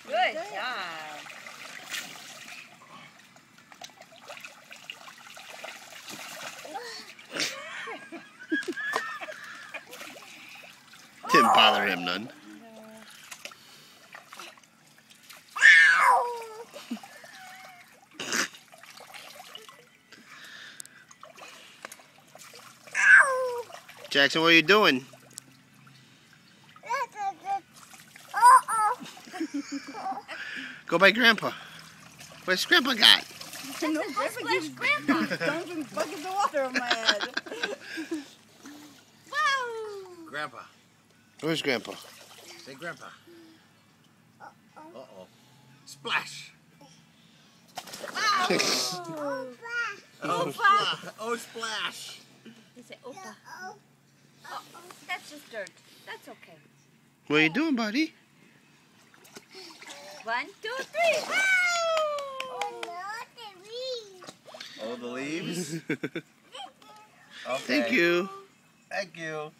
Good job. Didn't bother him none. Jackson, what are you doing? Go by Grandpa. Where's Grandpa got? No, Grandpa gives Grandpa. Don't even bucket the water on my head. Wow. Grandpa. Where's Grandpa? Say Grandpa. Uh-oh. Splash. Oh. Oh, splash. Oh, splash. You say Opa. Oh, that's just dirt. That's okay. What are you doing, buddy? 1, 2, 3. Wow! Oh, the leaves? Okay. Thank you. Thank you.